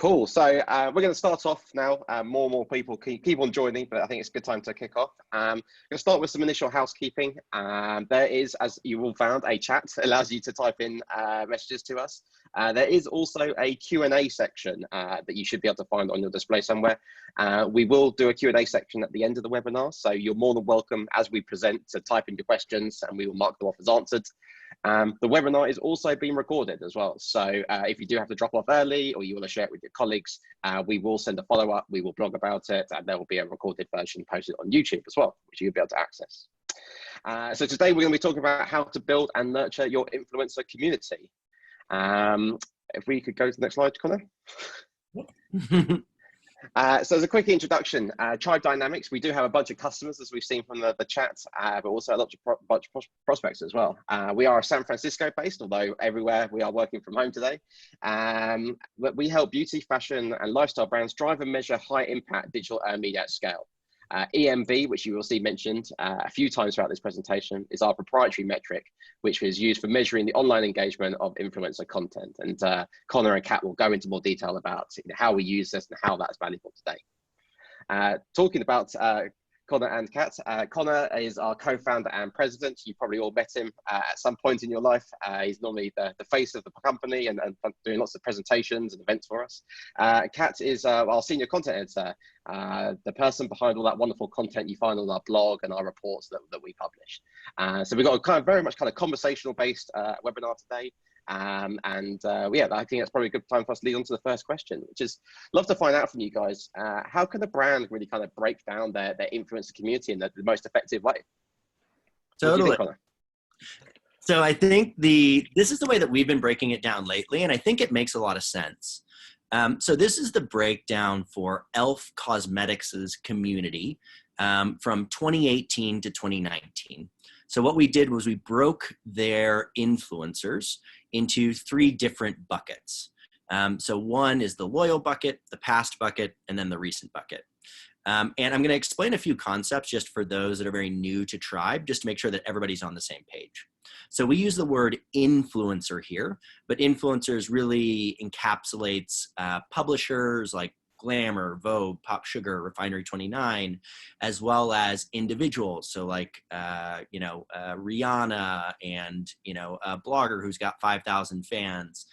Cool. So we're going to start off now. More and more people keep on joining, but I think it's a good time to kick off. I'm going to start with some initial housekeeping. There is, as you all found, a chat that allows you to type in messages to us. There is also a Q&A section that you should be able to find on your display somewhere. We will do a Q&A section at the end of the webinar, so you're more than welcome as we present to type in your questions and we will mark them off as answered. The webinar is also being recorded as well. So if you do have to drop off early or you want to share it with your colleagues, we will send a follow-up, we will blog about it, and there will be a recorded version posted on YouTube as well, which you'll be able to access. So today we're going to be talking about how to build and nurture your influencer community. If we could go to the next slide, Connor. So as a quick introduction, Tribe Dynamics, we do have a bunch of customers, as we've seen from the chat, but also a bunch of prospects as well. We are San Francisco based, although everywhere we are working from home today. But we help beauty, fashion and lifestyle brands drive and measure high impact digital media at scale. EMV, which you will see mentioned a few times throughout this presentation, is our proprietary metric, which is used for measuring the online engagement of influencer content. And Connor and Kat will go into more detail about how we use this and how that's valuable today. Talking about Connor and Kat, Connor is our co-founder and president. You probably all met him at some point in your life. He's normally the face of the company and doing lots of presentations and events for us. Kat is our senior content editor, the person behind all that wonderful content you find on our blog and our reports that we publish. So we've got a very much conversational based webinar today. Yeah, I think that's probably a good time for us to lead on to the first question, which is, love to find out from you guys, how can a brand really break down their influencer community in the most effective way? Totally. So I think this is the way that we've been breaking it down lately, and I think it makes a lot of sense. So this is the breakdown for e.l.f. Cosmetics' community from 2018 to 2019. So what we did was we broke their influencers into 3 different buckets. So one is the loyal bucket, the past bucket, and then the recent bucket. And I'm going to explain a few concepts just for those that are very new to Tribe, just to make sure that everybody's on the same page. So we use the word influencer here, but influencers really encapsulates publishers like Glamour, Vogue, Pop Sugar, Refinery 29, as well as individuals. So like, Rihanna and, a blogger who's got 5,000 fans,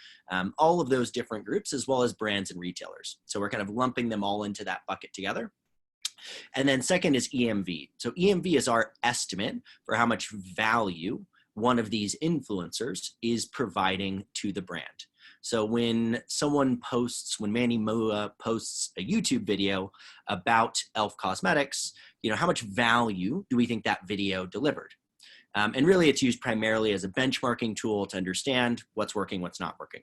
all of those different groups, as well as brands and retailers. So we're kind of lumping them all into that bucket together. And then second is EMV. So EMV is our estimate for how much value one of these influencers is providing to the brand. So when Manny Mua posts a YouTube video about e.l.f. Cosmetics, how much value do we think that video delivered? And really it's used primarily as a benchmarking tool to understand what's working, what's not working.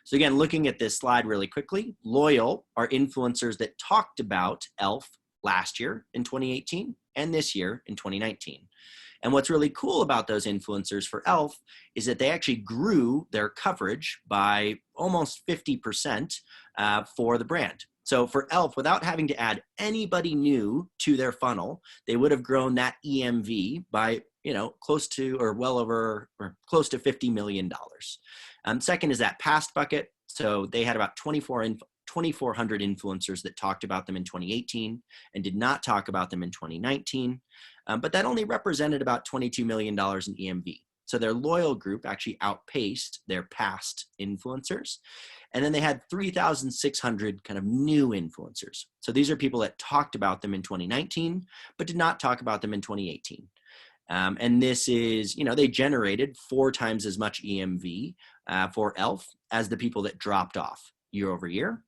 So again, looking at this slide really quickly, loyal are influencers that talked about e.l.f. last year in 2018 and this year in 2019. And what's really cool about those influencers for e.l.f. is that they actually grew their coverage by almost 50% for the brand. So for e.l.f., without having to add anybody new to their funnel, they would have grown that EMV by close to $50 million. Second is that past bucket. So they had about 2,400 influencers that talked about them in 2018 and did not talk about them in 2019. But that only represented about $22 million in EMV. So their loyal group actually outpaced their past influencers. And then they had 3,600 kind of new influencers. So these are people that talked about them in 2019, but did not talk about them in 2018. And this is, they generated 4 times as much EMV for e.l.f. as the people that dropped off year over year.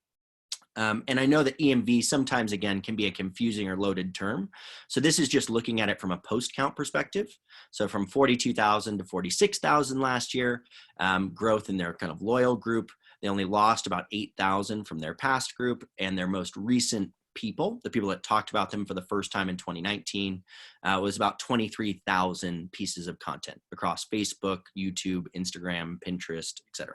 And I know that EMV sometimes, again, can be a confusing or loaded term. So this is just looking at it from a post count perspective. So from 42,000 to 46,000 last year, growth in their kind of loyal group. They only lost about 8,000 from their past group, and their most recent people, the people that talked about them for the first time in 2019, was about 23,000 pieces of content across Facebook, YouTube, Instagram, Pinterest, etc.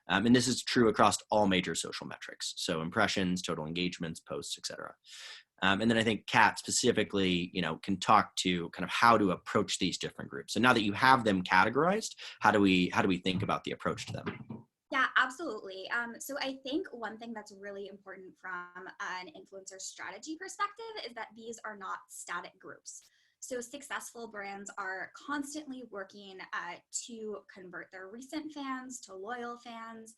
And this is true across all major social metrics. So impressions, total engagements, posts, etc. And then I think Kat specifically, can talk to kind of how to approach these different groups. So now that you have them categorized, how do we think about the approach to them? Yeah, absolutely. So I think one thing that's really important from an influencer strategy perspective is that these are not static groups. So successful brands are constantly working to convert their recent fans to loyal fans,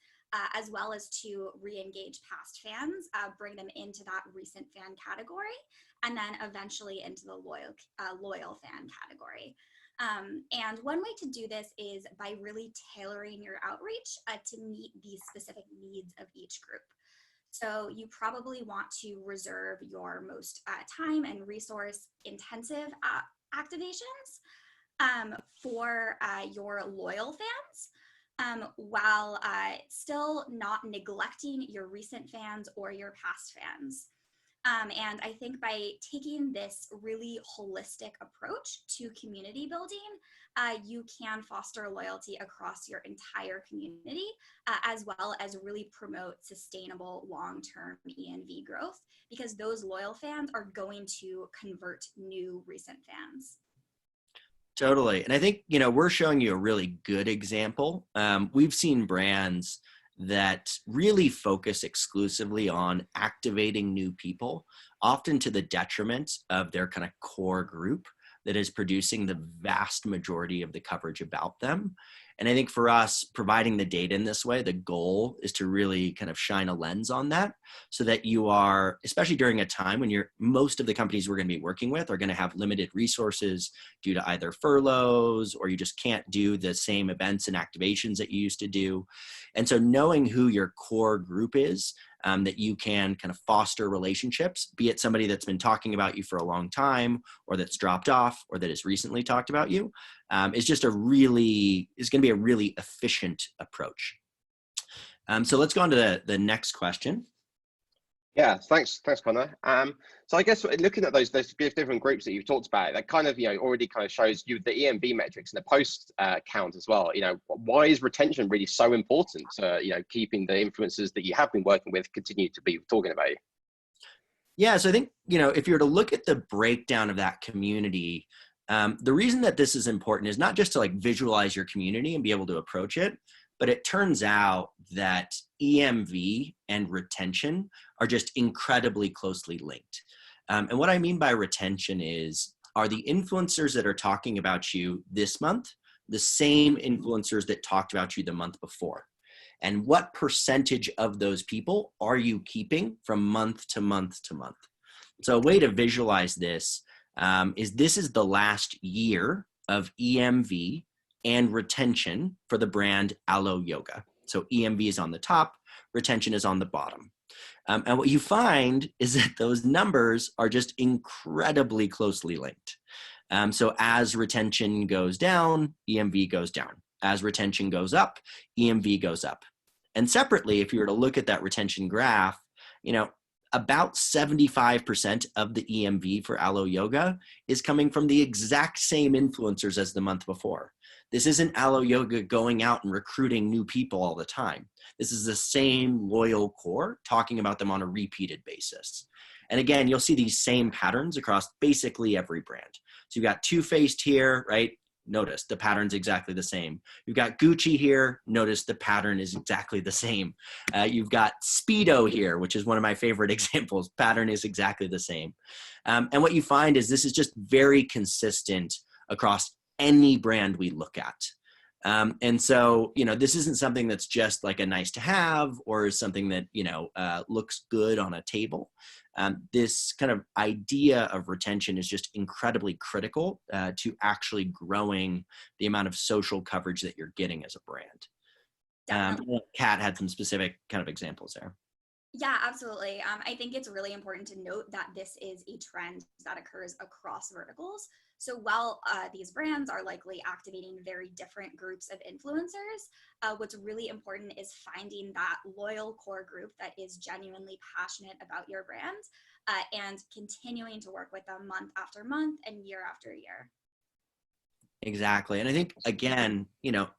as well as to re-engage past fans, bring them into that recent fan category, and then eventually into the loyal fan category. And one way to do this is by really tailoring your outreach to meet the specific needs of each group. So you probably want to reserve your most time and resource intensive activations for your loyal fans, while still not neglecting your recent fans or your past fans. And I think by taking this really holistic approach to community building, you can foster loyalty across your entire community, as well as really promote sustainable long-term ENV growth, because those loyal fans are going to convert new recent fans. Totally. And I think, we're showing you a really good example. We've seen brands that really focus exclusively on activating new people, often to the detriment of their kind of core group that is producing the vast majority of the coverage about them. And I think for us, providing the data in this way, the goal is to really kind of shine a lens on that so that you are, especially during a time when most of the companies we're going to be working with are going to have limited resources due to either furloughs, or you just can't do the same events and activations that you used to do. And so knowing who your core group is, that you can kind of foster relationships, be it somebody that's been talking about you for a long time, or that's dropped off, or that has recently talked about you, is going to be a really efficient approach. So let's go on to the next question. Yeah, thanks, Conor. So I guess looking at those different groups that you've talked about, that kind of already kind of shows you the EMB metrics and the post count as well. Why is retention really so important to keeping the influencers that you have been working with continue to be talking about you? Yeah, so I think if you were to look at the breakdown of that community, the reason that this is important is not just to visualize your community and be able to approach it, but it turns out that EMV and retention are just incredibly closely linked. And what I mean by retention are the influencers that are talking about you this month the same influencers that talked about you the month before? And what percentage of those people are you keeping from month to month to month? So a way to visualize this is the last year of EMV and retention for the brand Alo Yoga. So EMV is on the top, retention is on the bottom. And what you find is that those numbers are just incredibly closely linked. So as retention goes down, EMV goes down. As retention goes up, EMV goes up. And separately, if you were to look at that retention graph, about 75% of the EMV for Alo Yoga is coming from the exact same influencers as the month before. This isn't Alo Yoga going out and recruiting new people all the time. This is the same loyal core talking about them on a repeated basis. And again, you'll see these same patterns across basically every brand. So you've got Too Faced here, right? Notice the pattern's exactly the same. You've got Gucci here. Notice the pattern is exactly the same. You've got Speedo here, which is one of my favorite examples. Pattern is exactly the same. And what you find is this is just very consistent across any brand we look at. And so, this isn't something that's just like a nice to have or something that, looks good on a table. This kind of idea of retention is just incredibly critical to actually growing the amount of social coverage that you're getting as a brand. Kat had some specific kind of examples there. Yeah, absolutely. I think it's really important to note that this is a trend that occurs across verticals. So while these brands are likely activating very different groups of influencers, what's really important is finding that loyal core group that is genuinely passionate about your brand and continuing to work with them month after month and year after year. Exactly. And I think, again,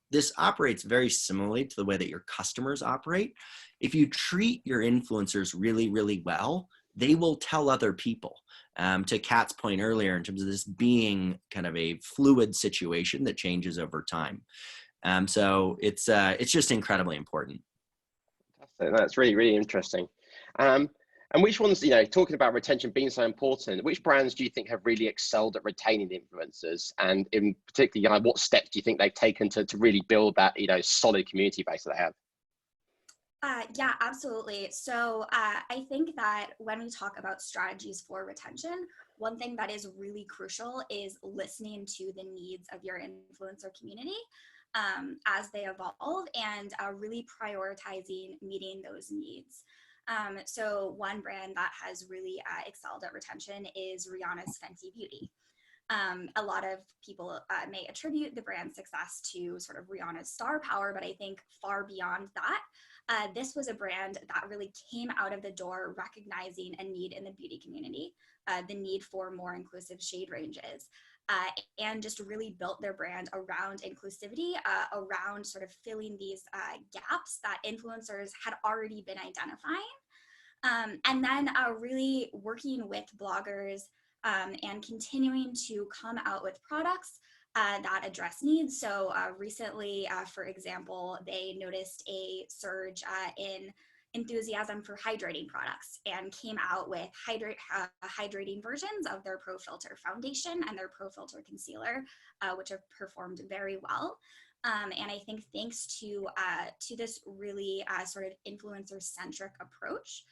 this operates very similarly to the way that your customers operate. If you treat your influencers really, really well, they will tell other people. To Kat's point earlier, in terms of this being kind of a fluid situation that changes over time. So it's just incredibly important. So that's really, really interesting. And which ones, talking about retention being so important, which brands do you think have really excelled at retaining influencers? And in particular, what steps do you think they've taken to really build that, solid community base that they have? Yeah, absolutely. So I think that when we talk about strategies for retention, one thing that is really crucial is listening to the needs of your influencer community as they evolve, and really prioritizing meeting those needs. So one brand that has really excelled at retention is Rihanna's Fenty Beauty. A lot of people may attribute the brand's success to sort of Rihanna's star power, but I think far beyond that, this was a brand that really came out of the door recognizing a need in the beauty community, the need for more inclusive shade ranges, and just really built their brand around inclusivity, around sort of filling these gaps that influencers had already been identifying. And then really working with bloggers and continuing to come out with products that address needs. So recently, for example, they noticed a surge in enthusiasm for hydrating products and came out with hydrating versions of their Pro Filter foundation and their Pro Filter concealer, which have performed very well. And I think thanks to this really sort of influencer-centric approach,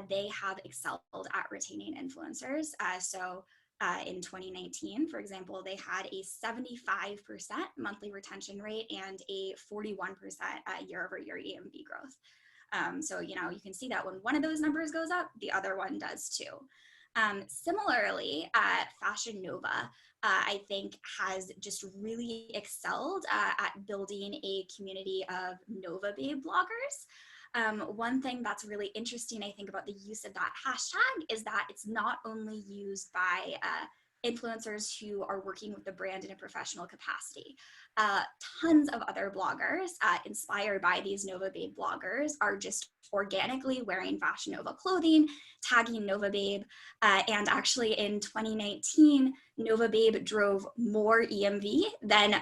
they have excelled at retaining influencers. In 2019, for example, they had a 75% monthly retention rate and a 41% year-over-year EMV growth. So, you can see that when one of those numbers goes up, the other one does too. Similarly, Fashion Nova, I think, has just really excelled at building a community of Nova Babe bloggers. One thing that's really interesting, I think, about the use of that hashtag is that it's not only used by influencers who are working with the brand in a professional capacity. Tons of other bloggers inspired by these Nova Babe bloggers are just organically wearing Fashion Nova clothing, tagging Nova Babe, and actually in 2019, Nova Babe drove more EMV than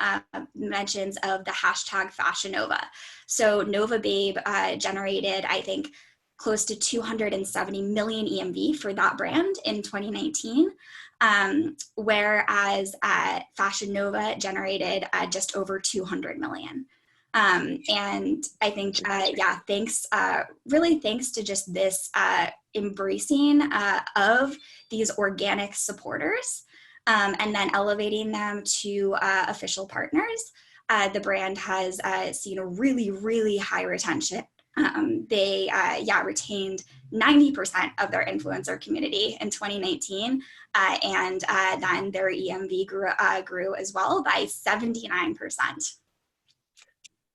mentions of the hashtag Fashion Nova. So Nova Babe generated, I think, close to 270 million EMV for that brand in 2019, whereas Fashion Nova generated just over 200 million. And I think, really thanks to just this embracing of these organic supporters, and then elevating them to official partners, the brand has seen a really, really high retention. They retained 90% of their influencer community in 2019, and then their EMV grew as well by 79%.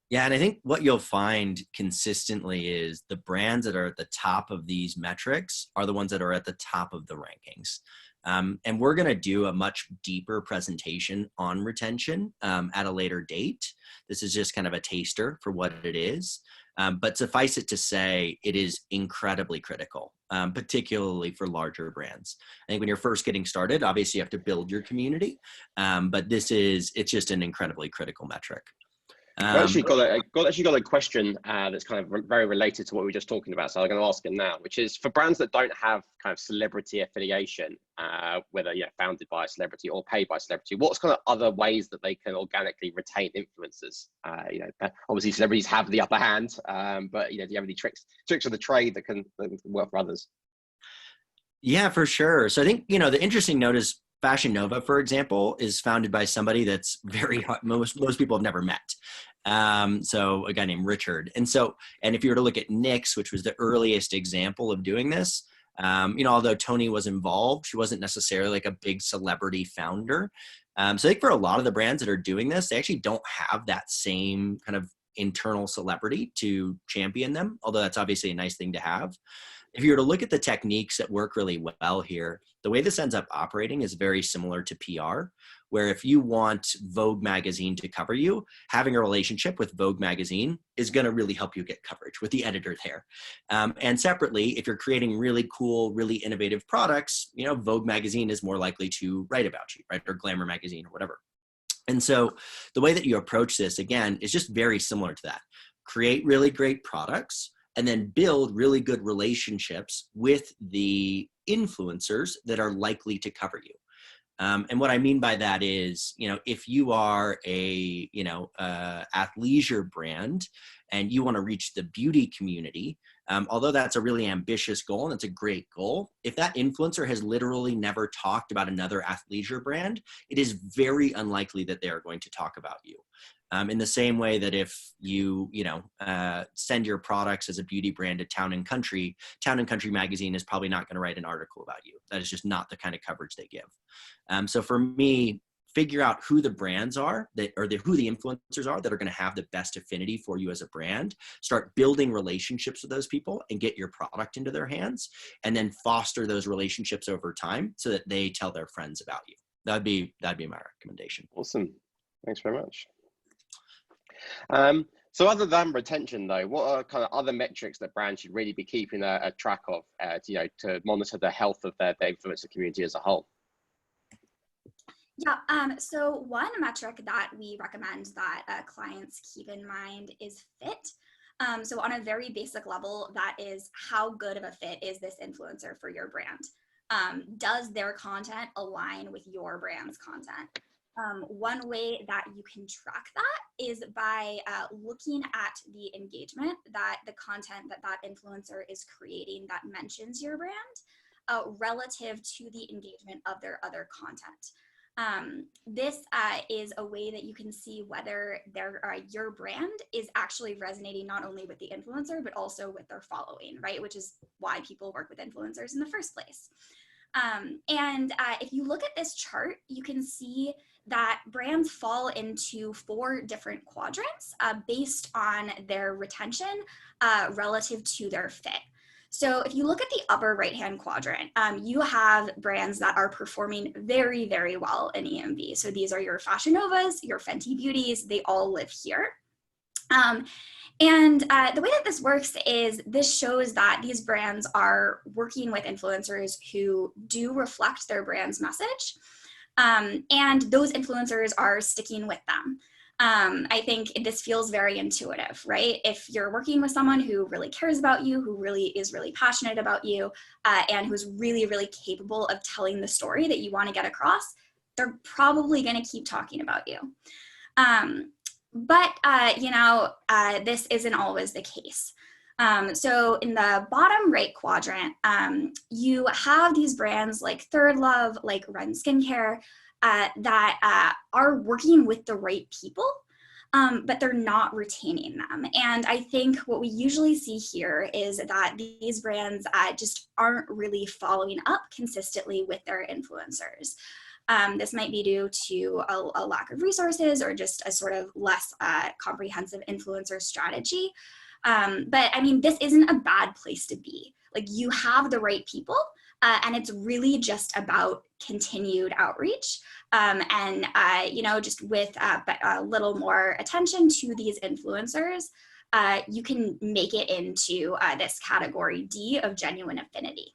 Yeah, and I think what you'll find consistently is the brands that are at the top of these metrics are the ones that are at the top of the rankings. And we're going to do a much deeper presentation on retention at a later date. This is just kind of a taster for what it is. But suffice it to say, it is incredibly critical, particularly for larger brands. I think when you're first getting started, obviously you have to build your community, but it's just an incredibly critical metric. I've actually got a question that's kind of very related to what we were just talking about. So I'm going to ask him now, which is for brands that don't have kind of celebrity affiliation, whether founded by a celebrity or paid by a celebrity, what's kind of other ways that they can organically retain influencers? Obviously celebrities have the upper hand, but do you have any tricks of the trade that can work for others? Yeah, for sure. So I think the interesting note is Fashion Nova, for example, is founded by somebody that's very hard, most people have never met. So a guy named Richard. And if you were to look at NYX, which was the earliest example of doing this, although Tony was involved, she wasn't necessarily like a big celebrity founder. So I think for a lot of the brands that are doing this, they actually don't have that same kind of internal celebrity to champion them, although that's obviously a nice thing to have. If you were to look at the techniques that work really well here, the way this ends up operating is very similar to PR, where if you want Vogue magazine to cover you, having a relationship with Vogue magazine is going to really help you get coverage with the editor there. And separately, if you're creating really cool, really innovative products, Vogue magazine is more likely to write about you, right? Or Glamour magazine or whatever. And so the way that you approach this, again, is just very similar to that. Create really great products, and then build really good relationships with the influencers that are likely to cover you. And what I mean by that is, if you are a, athleisure brand and you want to reach the beauty community, although that's a really ambitious goal and it's a great goal, if that influencer has literally never talked about another athleisure brand, it is very unlikely that they are going to talk about you. In the same way that if you, send your products as a beauty brand to Town and Country magazine is probably not going to write an article about you. That is just not the kind of coverage they give. So for me, figure out who the brands are who the influencers are that are going to have the best affinity for you as a brand. Start building relationships with those people and get your product into their hands, and then foster those relationships over time so that they tell their friends about you. That'd be my recommendation. Awesome. Thanks very much. So other than retention though, what are kind of other metrics that brands should really be keeping a track of, to monitor the health of their influencer community as a whole? Yeah, so one metric that we recommend that clients keep in mind is fit. So on a very basic level, that is how good of a fit is this influencer for your brand? Does their content align with your brand's content? One way that you can track that is by looking at the engagement that the content that influencer is creating that mentions your brand relative to the engagement of their other content. This is a way that you can see whether your brand is actually resonating not only with the influencer, but also with their following, right? Which is why people work with influencers in the first place. And if you look at this chart, you can see that brands fall into 4 different quadrants based on their retention relative to their fit. So if you look at the upper right-hand quadrant, you have brands that are performing very, very well in EMV. So these are your Fashion Novas, your Fenty Beauties, they all live here. And the way that this works is this shows that these brands are working with influencers who do reflect their brand's message. And those influencers are sticking with them. I think this feels very intuitive, right? If you're working with someone who really cares about you, who really is really passionate about you, and who's really, really capable of telling the story that you want to get across, they're probably going to keep talking about you. But this isn't always the case. So in the bottom right quadrant, you have these brands like Third Love, like Ren Skincare, that are working with the right people, but they're not retaining them. And I think what we usually see here is that these brands just aren't really following up consistently with their influencers. This might be due to a lack of resources or just a sort of less comprehensive influencer strategy. But I mean, this isn't a bad place to be. Like, you have the right people, and it's really just about continued outreach. Just with a little more attention to these influencers, you can make it into this category D of genuine affinity.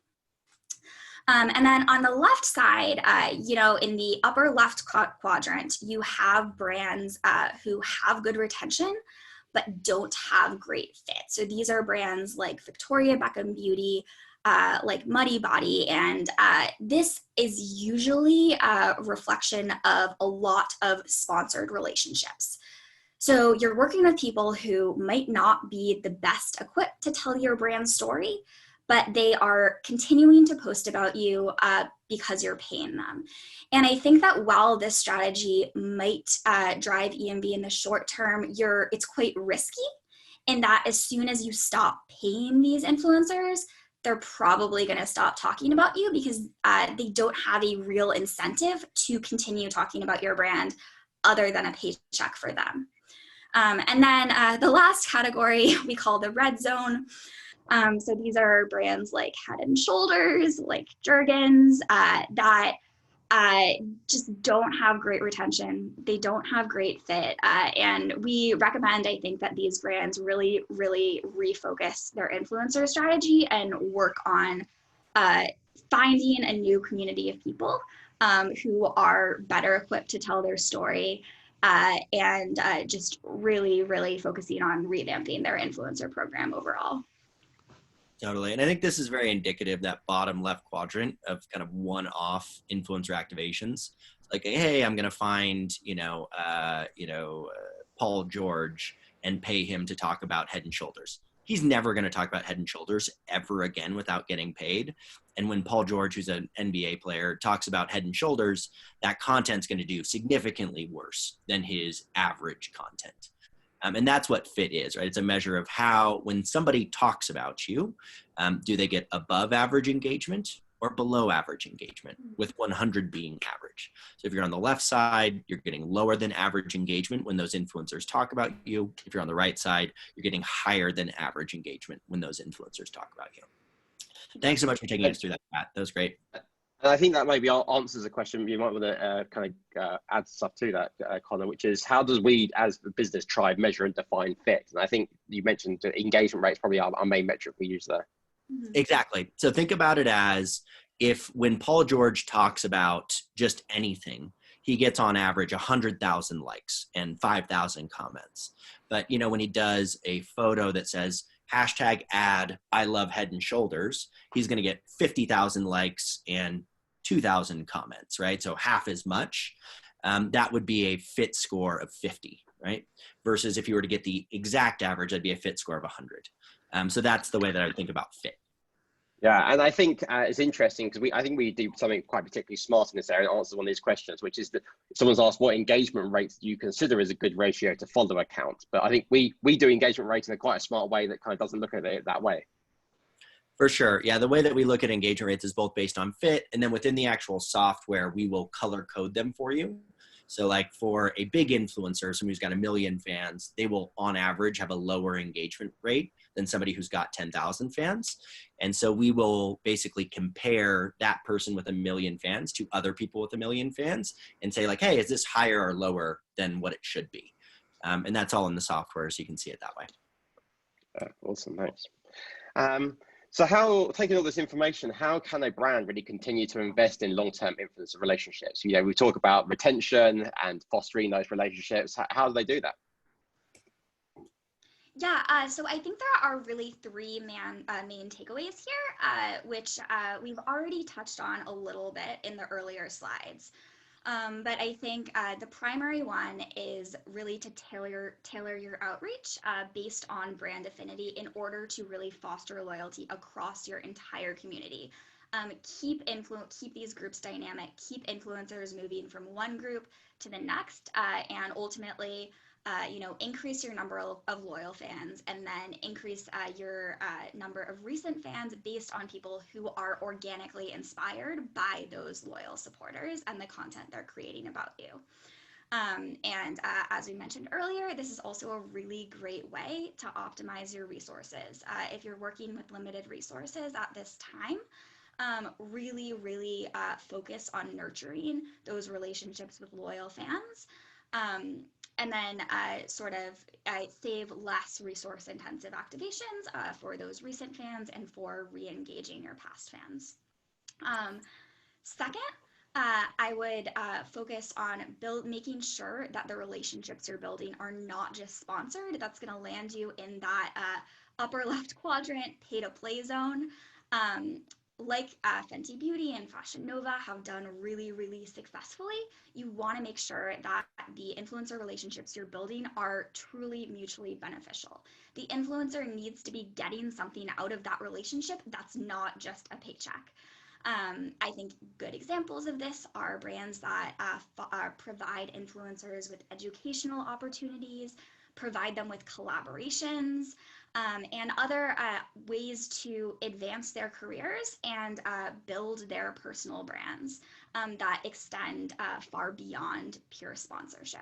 And then on the left side, in the upper left quadrant, you have brands who have good retention, but don't have great fit. So these are brands like Victoria Beckham Beauty, like Muddy Body, and this is usually a reflection of a lot of sponsored relationships. So you're working with people who might not be the best equipped to tell your brand story, but they are continuing to post about you because you're paying them. And I think that while this strategy might drive EMV in the short term, it's quite risky in that as soon as you stop paying these influencers, they're probably going to stop talking about you because they don't have a real incentive to continue talking about your brand other than a paycheck for them. And then the last category we call the red zone. So these are brands like Head and Shoulders, like Jergens, that just don't have great retention. They don't have great fit. And we recommend, I think, that these brands really, really refocus their influencer strategy and work on finding a new community of people who are better equipped to tell their story, and just really, really focusing on revamping their influencer program overall. Totally. And I think this is very indicative, that bottom left quadrant of kind of one-off influencer activations. Like, hey, I'm going to find, Paul George and pay him to talk about Head and Shoulders. He's never going to talk about Head and Shoulders ever again without getting paid. And when Paul George, who's an NBA player, talks about Head and Shoulders, that content's going to do significantly worse than his average content. And that's what fit is, right? It's a measure of how, when somebody talks about you, do they get above average engagement or below average engagement, with 100 being average. So if you're on the left side, you're getting lower than average engagement when those influencers talk about you. If you're on the right side, you're getting higher than average engagement when those influencers talk about you. Thanks so much for taking us through that, Pat. That was great. And I think that maybe answers a question you might want to add stuff to that, Conor, which is, how does we as the business try, measure and define fit? And I think you mentioned engagement rates, probably our main metric we use there. Exactly. So think about it as, if when Paul George talks about just anything, he gets on average 100,000 likes and 5,000 comments. But, when he does a photo that says #ad I love Head and Shoulders, he's going to get 50,000 likes and 2,000 comments, right? So half as much. That would be a fit score of 50, right? Versus if you were to get the exact average, that'd be a fit score of 100. So that's the way that I would think about fit. Yeah, and I think it's interesting because I think we do something quite particularly smart in this area and answers one of these questions, which is that someone's asked, what engagement rates do you consider as a good ratio to follow account? But I think we do engagement rates in quite a smart way that kind of doesn't look at it that way. For sure. Yeah, the way that we look at engagement rates is both based on fit, and then within the actual software, we will color code them for you. So like for a big influencer, somebody who's got 1 million fans, they will on average have a lower engagement rate than somebody who's got 10,000 fans. And so we will basically compare that person with 1 million fans to other people with 1 million fans and say like, hey, is this higher or lower than what it should be? And that's all in the software, so you can see it that way. Awesome, thanks. So taking all this information, how can a brand really continue to invest in long-term influencer relationships? We talk about retention and fostering those relationships. How do they do that? Yeah, so I think there are really three main takeaways here, which we've already touched on a little bit in the earlier slides. But I think the primary one is really to tailor your outreach based on brand affinity in order to really foster loyalty across your entire community. Keep these groups dynamic, keep influencers moving from one group to the next, and ultimately, increase your number of loyal fans, and then increase your number of recent fans based on people who are organically inspired by those loyal supporters and the content they're creating about you. And as we mentioned earlier, this is also a really great way to optimize your resources. If you're working with limited resources at this time, really focus on nurturing those relationships with loyal fans. And then save less resource intensive activations for those recent fans and for re-engaging your past fans. Second, I would focus on making sure that the relationships you're building are not just sponsored. That's going to land you in that upper left quadrant pay to play zone. Like Fenty Beauty and Fashion Nova have done really successfully, you want to make sure that the influencer relationships you're building are truly mutually beneficial. The influencer needs to be getting something out of that relationship that's not just a paycheck. I think good examples of this are brands that provide influencers with educational opportunities, provide them with collaborations, and other ways to advance their careers and build their personal brands that extend far beyond pure sponsorship.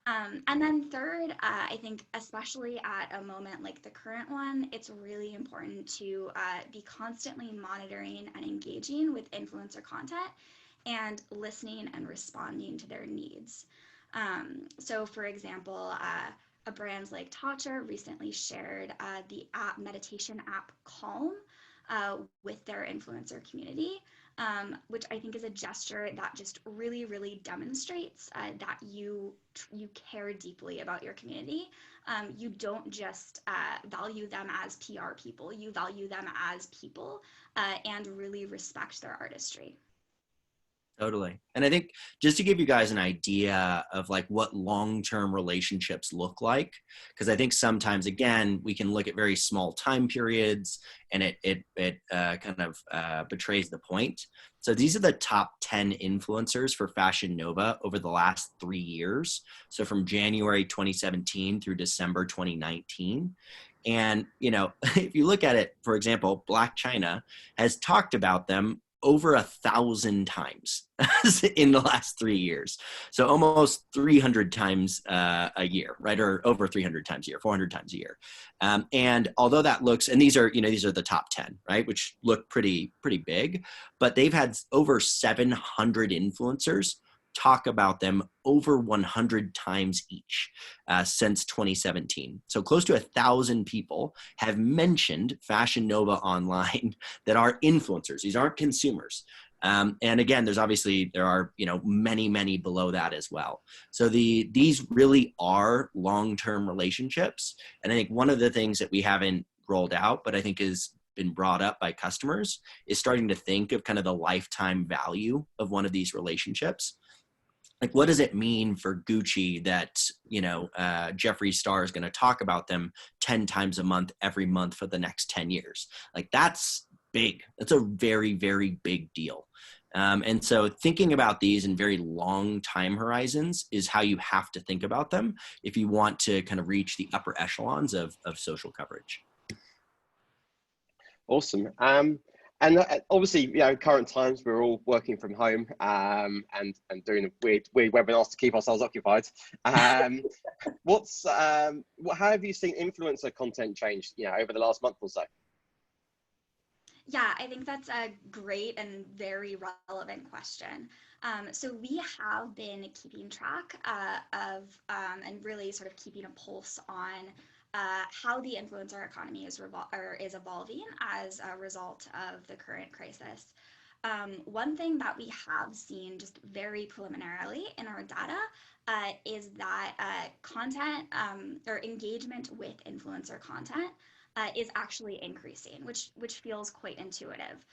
And then third, I think especially at a moment like the current one, it's really important to be constantly monitoring and engaging with influencer content and listening and responding to their needs. So for example, a brand like Tatcha recently shared the meditation app Calm with their influencer community, which I think is a gesture that just really, really demonstrates that you care deeply about your community. You don't just value them as PR people, you value them as people and really respect their artistry. Totally. And I think just to give you guys an idea of like what long-term relationships look like, because I think sometimes, again, we can look at very small time periods and it kind of betrays the point. So these are the top 10 influencers for Fashion Nova over the last 3 years. So from January 2017 through December 2019. And, you know, if you look at it, for example, Black China has talked about them over 1,000 times in the last 3 years. So almost 300 times a year, right? Or over 300 times a year, 400 times a year. And although that looks, and these are the top 10, right? Which look pretty big, but they've had over 700 influencers talk about them over 100 times each since 2017. So close to 1,000 people have mentioned Fashion Nova online that are influencers. These aren't consumers. And again, there are many below that as well. So these really are long-term relationships. And I think one of the things that we haven't rolled out, but I think has been brought up by customers, is starting to think of kind of the lifetime value of one of these relationships. Like, what does it mean for Gucci that, Jeffree Star is going to talk about them 10 times a month, every month for the next 10 years? Like, that's big. That's a very, very big deal. And so thinking about these in very long time horizons is how you have to think about them if you want to kind of reach the upper echelons of social coverage. Awesome. And obviously, current times, we're all working from home and doing weird webinars to keep ourselves occupied. How have you seen influencer content change, over the last month or so? Yeah, I think that's a great and very relevant question. So we have been keeping track of and really sort of keeping a pulse on how the influencer economy is evolving as a result of the current crisis. One thing that we have seen just very preliminarily in our data is that content or engagement with influencer content is actually increasing, which feels quite intuitive,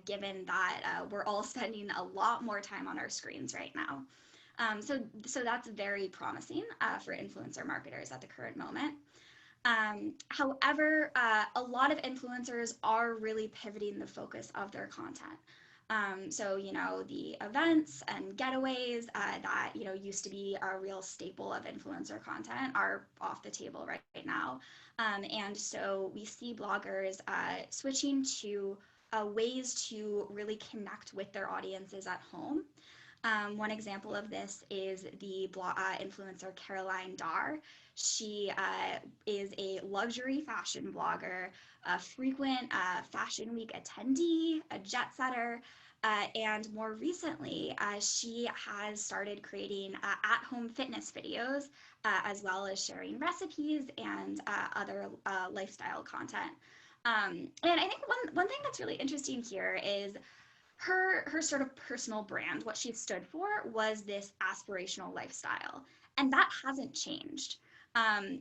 given that we're all spending a lot more time on our screens right now. So that's very promising for influencer marketers at the current moment. However, a lot of influencers are really pivoting the focus of their content. So, the events and getaways that, used to be a real staple of influencer content are off the table right now. And so we see bloggers switching to ways to really connect with their audiences at home. One example of this is the influencer Caroline Dar. She is a luxury fashion blogger, a frequent Fashion Week attendee, a jet setter, and more recently, she has started creating at-home fitness videos, as well as sharing recipes and other lifestyle content. And I think one thing that's really interesting here is her sort of personal brand. What she stood for was this aspirational lifestyle, and that hasn't changed.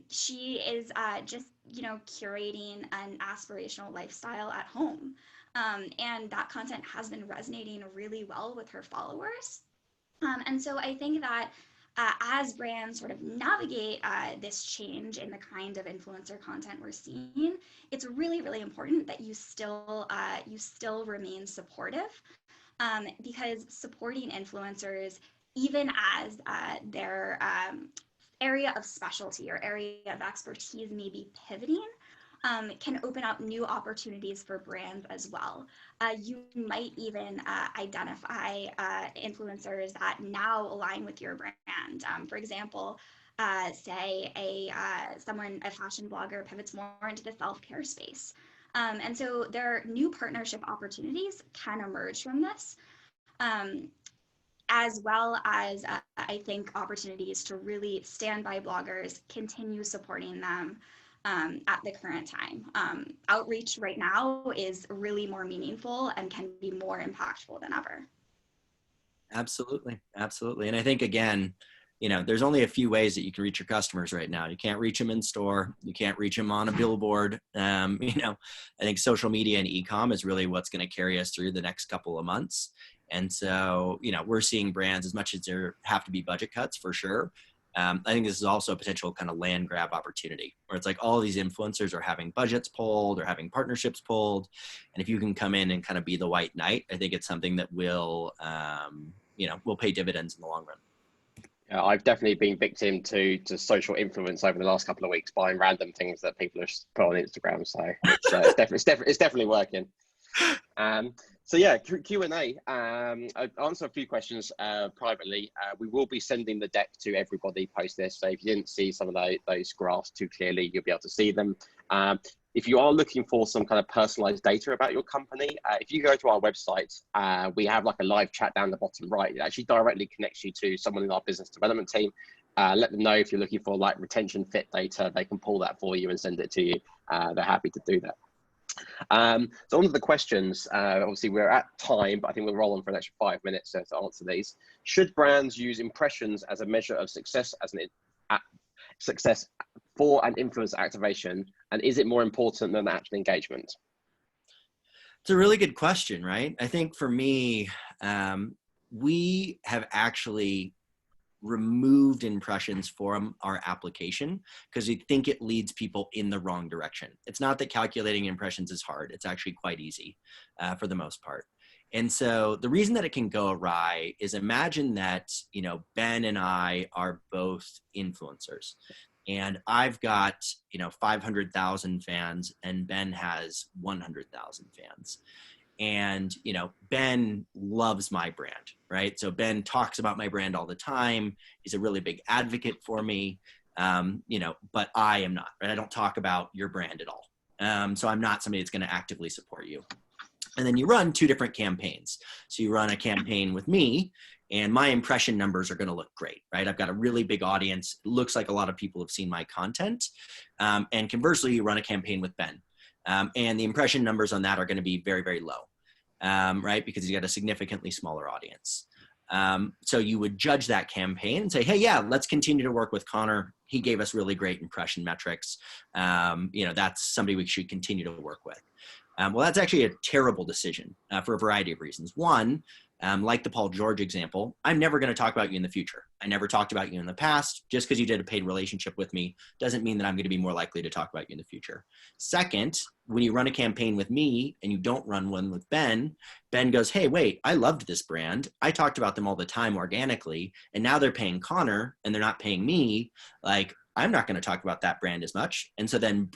She is just curating an aspirational lifestyle at home, and that content has been resonating really well with her followers. And so I think that as brands sort of navigate this change in the kind of influencer content we're seeing, it's really, really important that you still remain supportive, because supporting influencers, even as their area of specialty or area of expertise may be pivoting, can open up new opportunities for brands as well. You might even identify influencers that now align with your brand. For example, say a fashion blogger pivots more into the self-care space. And so there are new partnership opportunities can emerge from this, as well as I think opportunities to really stand by bloggers, continue supporting them, at the current time. Outreach right now is really more meaningful and can be more impactful than ever. Absolutely. Absolutely. And I think, again, you know, there's only a few ways that you can reach your customers right now. You can't reach them in store. You can't reach them on a billboard. You know, I think social media and e-com is really what's going to carry us through the next couple of months. And so, you know, we're seeing brands, as much as there have to be budget cuts for sure. I think this is also a potential kind of land grab opportunity where it's like all these influencers are having budgets pulled or having partnerships pulled. And if you can come in and kind of be the white knight, I think it's something that will, you know, will pay dividends in the long run. Yeah, I've definitely been victim to social influence over the last couple of weeks, buying random things that people have put on Instagram. So it's definitely working. So yeah, Q&A. I'll answer a few questions privately. We will be sending the deck to everybody post this. So if you didn't see some of those graphs too clearly, you'll be able to see them. If you are looking for some kind of personalized data about your company, if you go to our website, we have like a live chat down the bottom right. It actually directly connects you to someone in our business development team. Let them know if you're looking for like retention fit data, they can pull that for you and send it to you. They're happy to do that. So on to the questions. Obviously we're at time, but I think we'll roll on for an extra 5 minutes to answer these. Should brands use impressions as a measure of success success for an influencer activation? And is it more important than actual engagement? It's a really good question, right? I think for me, we have actually removed impressions from our application because we think it leads people in the wrong direction. It's not that calculating impressions is hard. It's actually quite easy for the most part. And so the reason that it can go awry is, imagine that, you know, Ben and I are both influencers and I've got, you know, 500,000 fans and Ben has 100,000 fans. And, you know, Ben loves my brand, right? So Ben talks about my brand all the time. He's a really big advocate for me, you know, but I am not, right? I don't talk about your brand at all. So I'm not somebody that's going to actively support you. And then you run two different campaigns. So you run a campaign with me and my impression numbers are going to look great, right? I've got a really big audience. It looks like a lot of people have seen my content. And conversely, you run a campaign with Ben. And the impression numbers on that are going to be very, very low, right? Because he's got a significantly smaller audience. So you would judge that campaign and say, hey, yeah, let's continue to work with Conor. He gave us really great impression metrics. You know, that's somebody we should continue to work with. Well, that's actually a terrible decision for a variety of reasons. One, like the Paul George example, I'm never going to talk about you in the future. I never talked about you in the past. Just because you did a paid relationship with me doesn't mean that I'm going to be more likely to talk about you in the future. Second, when you run a campaign with me and you don't run one with Ben, Ben goes, hey, wait, I loved this brand. I talked about them all the time organically, and now they're paying Conor and they're not paying me. Like, I'm not going to talk about that brand as much. And so then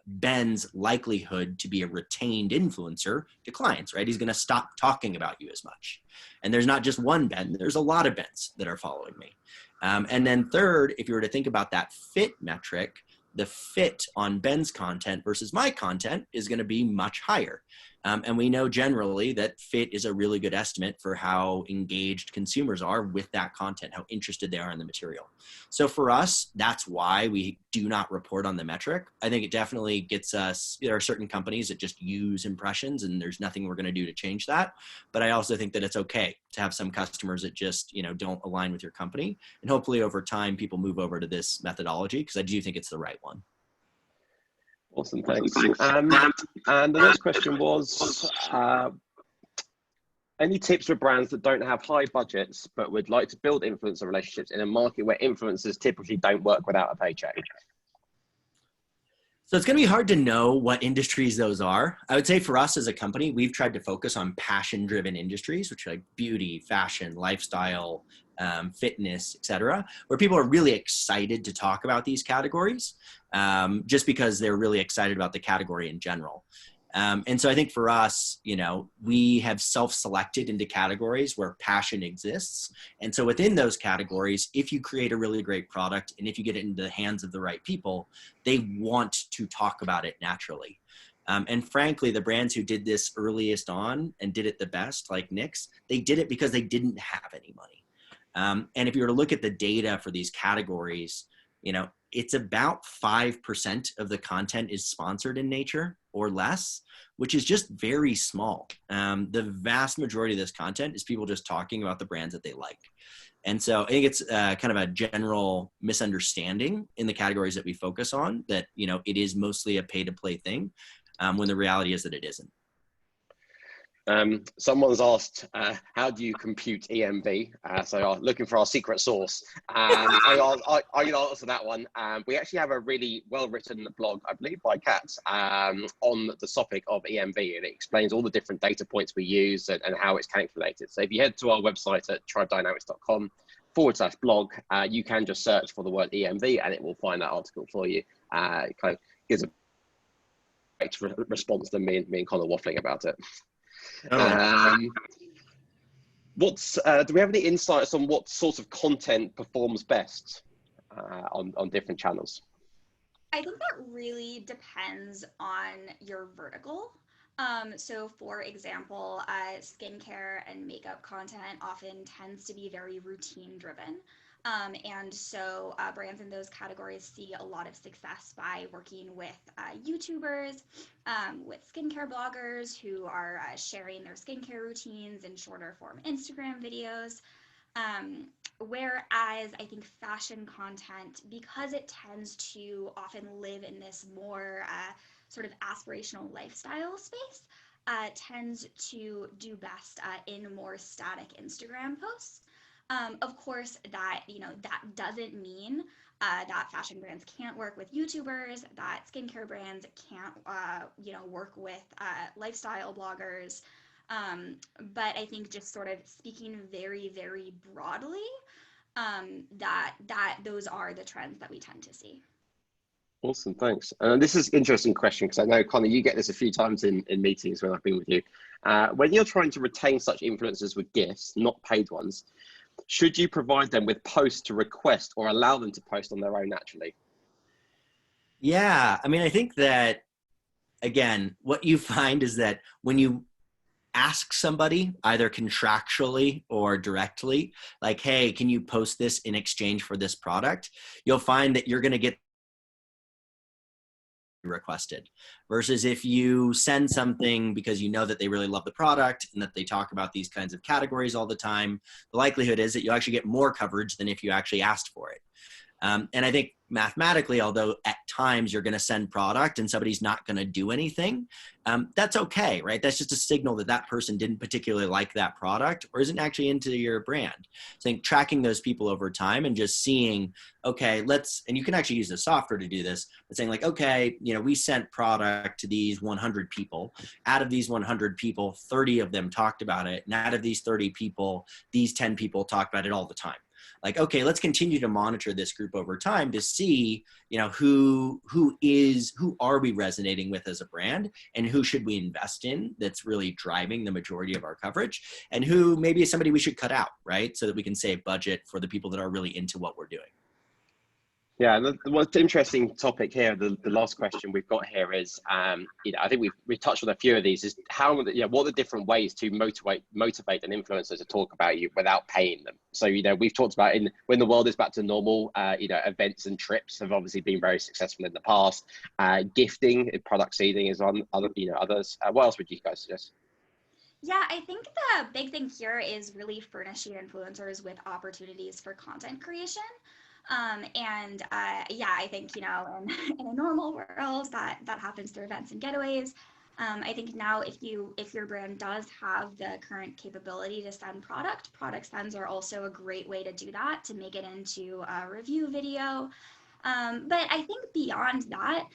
Ben's likelihood to be a retained influencer declines, right? He's going to stop talking about you as much. And there's not just one Ben, there's a lot of Bens that are following me. And then third, if you were to think about that fit metric, the fit on Ben's content versus my content is going to be much higher. And we know generally that fit is a really good estimate for how engaged consumers are with that content, how interested they are in the material. So for us, that's why we do not report on the metric. I think it definitely gets us, there are certain companies that just use impressions and there's nothing we're going to do to change that. But I also think that it's okay to have some customers that just, you know, don't align with your company. And hopefully over time, people move over to this methodology because I do think it's the right one. Awesome, thanks. And the next question was, any tips for brands that don't have high budgets but would like to build influencer relationships in a market where influencers typically don't work without a paycheck? So it's going to be hard to know what industries those are. I would say for us as a company, we've tried to focus on passion-driven industries, which are like beauty, fashion, lifestyle, fitness, etc., where people are really excited to talk about these categories, just because they're really excited about the category in general. And so I think for us, you know, we have self-selected into categories where passion exists. And so within those categories, if you create a really great product and if you get it into the hands of the right people, they want to talk about it naturally. And frankly, the brands who did this earliest on and did it the best, like NYX, they did it because they didn't have any money. And if you were to look at the data for these categories, it's about 5% of the content is sponsored in nature or less, which is just very small. The vast majority of this content is people just talking about the brands that they like. And so I think it's kind of a general misunderstanding in the categories that we focus on, that, it is mostly a pay to play thing, when the reality is that it isn't. Someone's asked, how do you compute EMV? So looking for our secret sauce. I'm going to answer that one. We actually have a really well-written blog, I believe, by Kat, on the topic of EMV, and it explains all the different data points we use and how it's calculated. So if you head to our website at tribedynamics.com/blog, you can just search for the word EMV and it will find that article for you. It kind of gives a direct response to me and Conor waffling about it. Do we have any insights on what sort of content performs best on different channels? I think that really depends on your vertical. So for example, skincare and makeup content often tends to be very routine driven. And so brands in those categories see a lot of success by working with YouTubers, with skincare bloggers who are sharing their skincare routines in shorter form Instagram videos. Whereas I think fashion content, because it tends to often live in this more sort of aspirational lifestyle space, tends to do best in more static Instagram posts. Of course, that doesn't mean that fashion brands can't work with YouTubers, that skincare brands can't work with lifestyle bloggers. But I think just sort of speaking very, very broadly, that those are the trends that we tend to see. Awesome, thanks. This is an interesting question because I know, Conor, you get this a few times in meetings when I've been with you. When you're trying to retain such influencers with gifts, not paid ones, should you provide them with posts to request or allow them to post on their own naturally? Yeah, I mean, I think that, again, what you find is that when you ask somebody either contractually or directly, like, hey, can you post this in exchange for this product? You'll find that you're going to get requested, versus if you send something because you know that they really love the product and that they talk about these kinds of categories all the time, the likelihood is that you'll actually get more coverage than if you actually asked for it. And I think mathematically, although at times you're going to send product and somebody's not going to do anything, that's okay, right? That's just a signal that that person didn't particularly like that product or isn't actually into your brand. So I think tracking those people over time and just seeing, okay, and you can actually use the software to do this, but saying like, okay, we sent product to these 100 people. Out of these 100 people, 30 of them talked about it. And out of these 30 people, these 10 people talked about it all the time. Like, okay, let's continue to monitor this group over time to see, who are we resonating with as a brand, and who should we invest in that's really driving the majority of our coverage, and who maybe is somebody we should cut out, right? So that we can save budget for the people that are really into what we're doing. Yeah, what's interesting topic here, the last question we've got here is, I think we've touched on a few of these, is what are the different ways to motivate an influencer to talk about you without paying them? So, we've talked about when the world is back to normal, events and trips have obviously been very successful in the past. Gifting, product seeding is on others. What else would you guys suggest? Yeah, I think the big thing here is really furnishing influencers with opportunities for content creation. I think, in a normal world that happens through events and getaways. I think now if your brand does have the current capability to send product sends are also a great way to do that, to make it into a review video. But I think beyond that,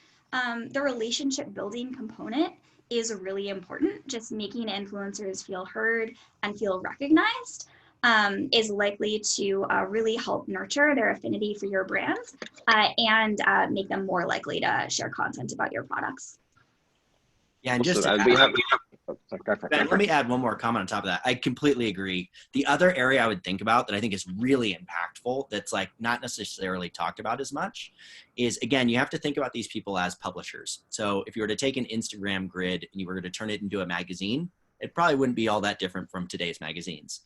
the relationship building component is really important. Just making influencers feel heard and feel recognized is likely to really help nurture their affinity for your brand and make them more likely to share content about your products. Yeah, and just let me add one more comment on top of that. I completely agree. The other area I would think about that I think is really impactful, that's like not necessarily talked about as much, is, again, you have to think about these people as publishers. So if you were to take an Instagram grid and you were to turn it into a magazine, It probably wouldn't be all that different from today's magazines.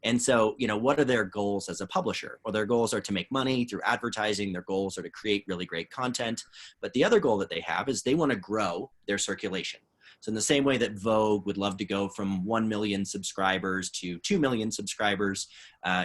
And so, you know, what are their goals as a publisher? Well, their goals are to make money through advertising. Their goals are to create really great content. But the other goal that they have is they want to grow their circulation. So in the same way that Vogue would love to go from 1 million subscribers to 2 million subscribers,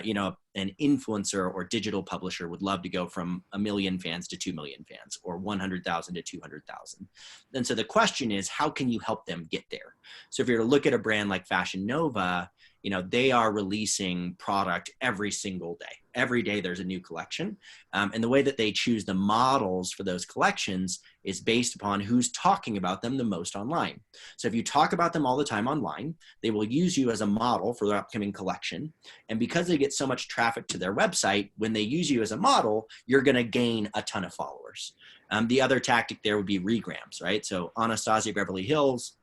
you know, an influencer or digital publisher would love to go from 1 million fans to 2 million fans, or 100,000 to 200,000. And so the question is, how can you help them get there? So if you're to look at a brand like Fashion Nova, you know, they are releasing product every single day. Every day there's a new collection. And the way that they choose the models for those collections is based upon who's talking about them the most online. So if you talk about them all the time online, they will use you as a model for their upcoming collection. And because they get so much traffic to their website, when they use you as a model, you're going to gain a ton of followers. The other tactic there would be regrams, right? So Anastasia Beverly Hills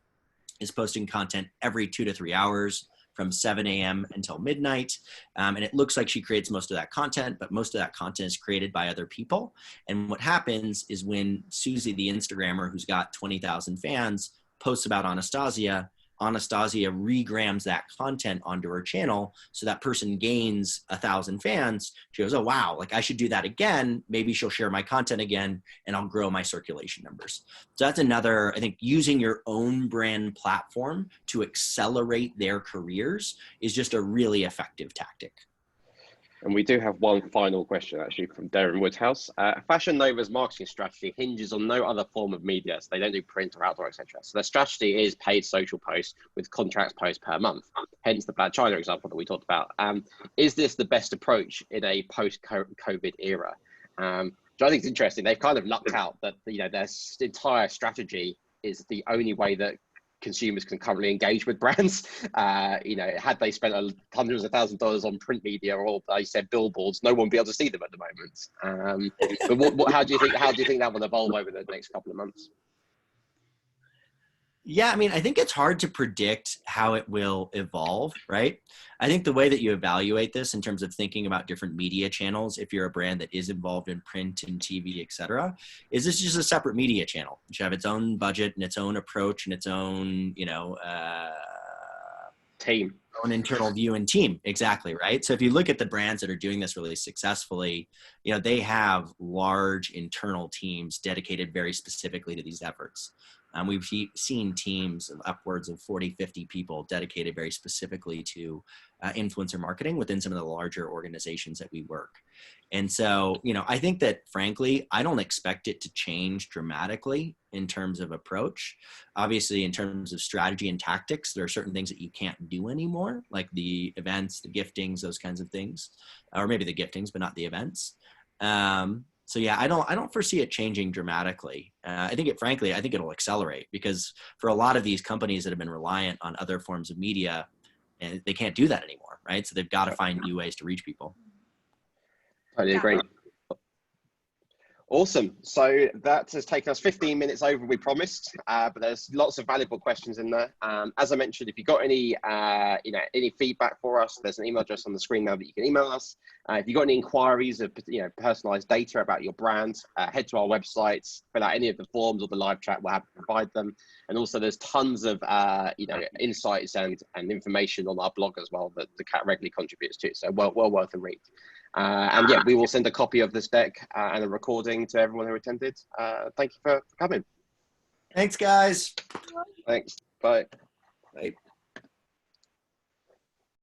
is posting content every 2 to 3 hours from 7 a.m. until midnight. And it looks like she creates most of that content, but most of that content is created by other people. And what happens is when Susie, the Instagrammer, who's got 20,000 fans, posts about Anastasia, Anastasia regrams that content onto her channel. So that person gains 1,000 fans. She goes, oh, wow, like I should do that again. Maybe she'll share my content again and I'll grow my circulation numbers. So that's another, I think, using your own brand platform to accelerate their careers is just a really effective tactic. And we do have one final question, actually, from Darren Woodhouse. Fashion Nova's marketing strategy hinges on no other form of media. So they don't do print or outdoor, etc. So their strategy is paid social posts with contract posts per month. Hence the Bad China example that we talked about. Is this the best approach in a post-COVID era? Which I think is interesting. They've kind of lucked out that, you know, their entire strategy is the only way that consumers can currently engage with brands. You know, had they spent hundreds of thousands of dollars on print media or they said billboards, no one would be able to see them at the moment. But how do you think that will evolve over the next couple of months? Yeah, I mean, I think it's hard to predict how it will evolve, right? I think the way that you evaluate this in terms of thinking about different media channels, if you're a brand that is involved in print and TV, et cetera, is this just a separate media channel? It should have its own budget and its own approach and its own, you know, team. Own internal view and team. Exactly, right? So if you look at the brands that are doing this really successfully, you know, they have large internal teams dedicated very specifically to these efforts. We've seen teams of upwards of 40, 50 people dedicated very specifically to influencer marketing within some of the larger organizations that we work. And so, you know, I think that frankly, I don't expect it to change dramatically in terms of approach. Obviously, in terms of strategy and tactics, there are certain things that you can't do anymore, like the events, the giftings, those kinds of things, or maybe the giftings, but not the events. So yeah, I don't foresee it changing dramatically. I think it'll accelerate because for a lot of these companies that have been reliant on other forms of media, and they can't do that anymore, right? So they've got to find new ways to reach people. Totally agree. Awesome. So that has taken us 15 minutes over, we promised, but there's lots of valuable questions in there. As I mentioned, if you've got any, any feedback for us, there's an email address on the screen now that you can email us. If you've got any inquiries of, personalized data about your brand, head to our websites, fill out any of the forms or the live chat, we'll have to provide them. And also there's tons of, insights and information on our blog as well that the Cat regularly contributes to. So well worth a read. And yeah, we will send a copy of this deck and a recording to everyone who attended. Thank you for coming. Thanks, guys. Thanks. Bye. Bye.